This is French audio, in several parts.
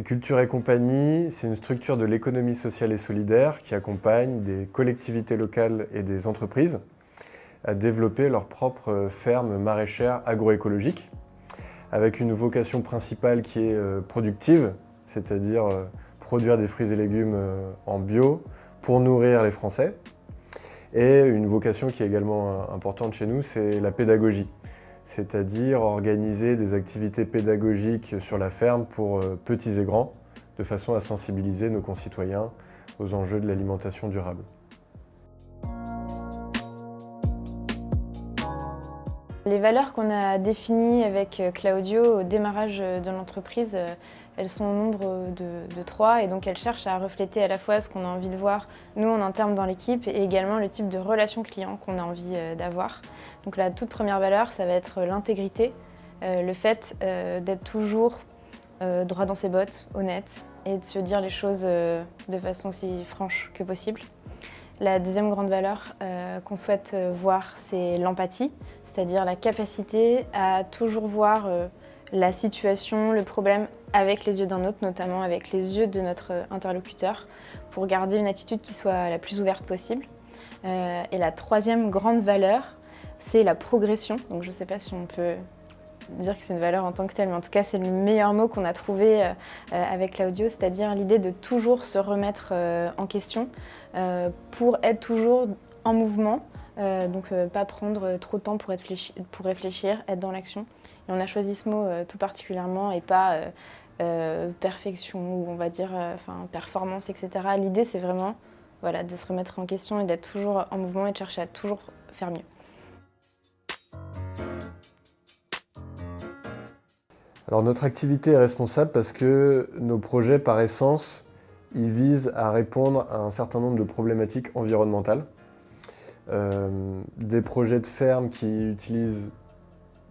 Culture et compagnie, c'est une structure de l'économie sociale et solidaire qui accompagne des collectivités locales et des entreprises à développer leurs propres fermes maraîchères agroécologiques, avec une vocation principale qui est productive, c'est-à-dire produire des fruits et légumes en bio pour nourrir les Français. Et une vocation qui est également importante chez nous, c'est la pédagogie, c'est-à-dire organiser des activités pédagogiques sur la ferme pour petits et grands, de façon à sensibiliser nos concitoyens aux enjeux de l'alimentation durable. Les valeurs qu'on a définies avec Claudio au démarrage de l'entreprise, elles sont au nombre de 3 et donc elles cherchent à refléter à la fois ce qu'on a envie de voir nous en interne dans l'équipe et également le type de relation client qu'on a envie d'avoir. Donc la toute première valeur, ça va être l'intégrité, le fait d'être toujours droit dans ses bottes, honnête et de se dire les choses de façon aussi franche que possible. La deuxième grande valeur qu'on souhaite voir, c'est l'empathie, c'est-à-dire la capacité à toujours voir la situation, le problème avec les yeux d'un autre, notamment avec les yeux de notre interlocuteur, pour garder une attitude qui soit la plus ouverte possible. Et la troisième grande valeur, c'est la progression. Donc je ne sais pas si on peut dire que c'est une valeur en tant que telle, mais en tout cas c'est le meilleur mot qu'on a trouvé avec Claudio, c'est-à-dire l'idée de toujours se remettre en question pour être toujours en mouvement. Donc pas prendre trop de temps pour réfléchir, être dans l'action. Et on a choisi ce mot tout particulièrement et pas perfection ou on va dire performance, etc. L'idée c'est vraiment de se remettre en question et d'être toujours en mouvement et de chercher à toujours faire mieux. Alors notre activité est responsable parce que nos projets par essence, ils visent à répondre à un certain nombre de problématiques environnementales. Des projets de ferme qui utilisent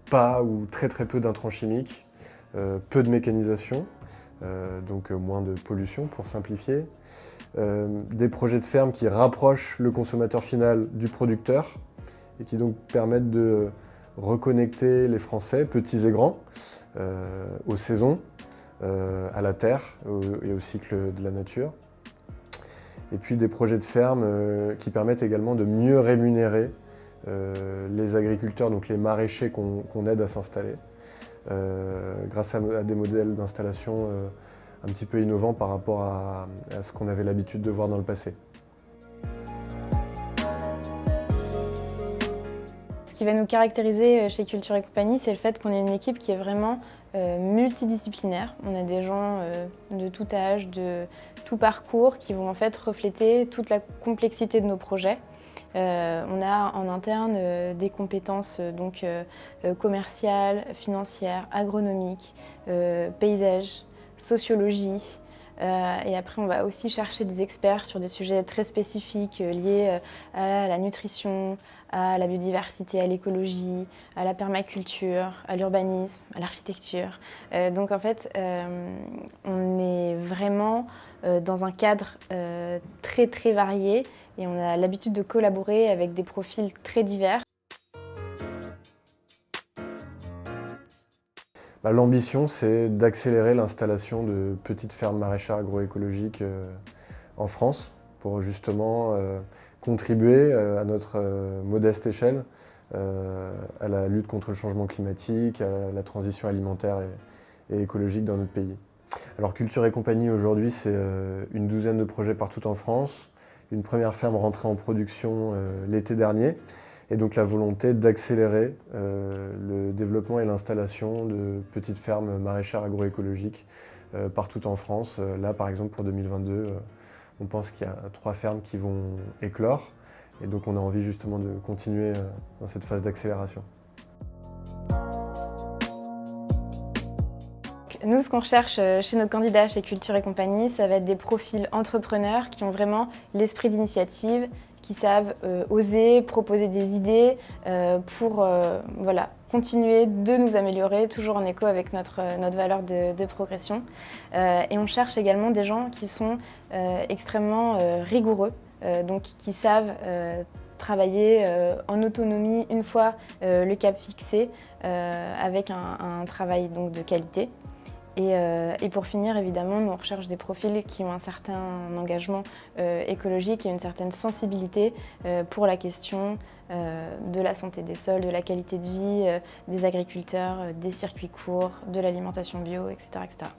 pas ou très peu d'intrants chimiques, peu de mécanisation, donc moins de pollution pour simplifier. Des projets de ferme qui rapprochent le consommateur final du producteur et qui donc permettent de reconnecter les Français, petits et grands, aux saisons, à la terre et au cycle de la nature. Et puis des projets de ferme qui permettent également de mieux rémunérer les agriculteurs, donc les maraîchers qu'on aide à s'installer, grâce à des modèles d'installation un petit peu innovants par rapport à ce qu'on avait l'habitude de voir dans le passé. Ce qui va nous caractériser chez Culture et compagnie, c'est le fait qu'on est une équipe qui est vraiment multidisciplinaire. On a des gens de tout âge, de tout parcours qui vont en fait refléter toute la complexité de nos projets. On a en interne des compétences commerciales, financières, agronomiques, paysage, sociologie. Et après, on va aussi chercher des experts sur des sujets très spécifiques liés à la nutrition, à la biodiversité, à l'écologie, à la permaculture, à l'urbanisme, à l'architecture. Donc en fait, on est vraiment dans un cadre très varié et on a l'habitude de collaborer avec des profils très divers. L'ambition, c'est d'accélérer l'installation de petites fermes maraîchères agroécologiques en France pour justement contribuer à notre modeste échelle à la lutte contre le changement climatique, à la transition alimentaire et écologique dans notre pays. Alors Culture et compagnie aujourd'hui, c'est une douzaine de projets partout en France, une première ferme rentrée en production l'été dernier. Et donc la volonté d'accélérer le développement et l'installation de petites fermes maraîchères agroécologiques partout en France. Là, par exemple, pour 2022, on pense qu'il y a 3 fermes qui vont éclore. Et donc on a envie justement de continuer dans cette phase d'accélération. Nous, ce qu'on recherche chez nos candidats, chez Culture et compagnie, ça va être des profils entrepreneurs qui ont vraiment l'esprit d'initiative, qui savent oser, proposer des idées pour continuer de nous améliorer, toujours en écho avec notre valeur de progression. Et on cherche également des gens qui sont extrêmement rigoureux, donc qui savent travailler en autonomie une fois le cap fixé, avec un travail donc, de qualité. Et pour finir, évidemment, nous on recherche des profils qui ont un certain engagement écologique et une certaine sensibilité pour la question de la santé des sols, de la qualité de vie des agriculteurs, des circuits courts, de l'alimentation bio, etc., etc.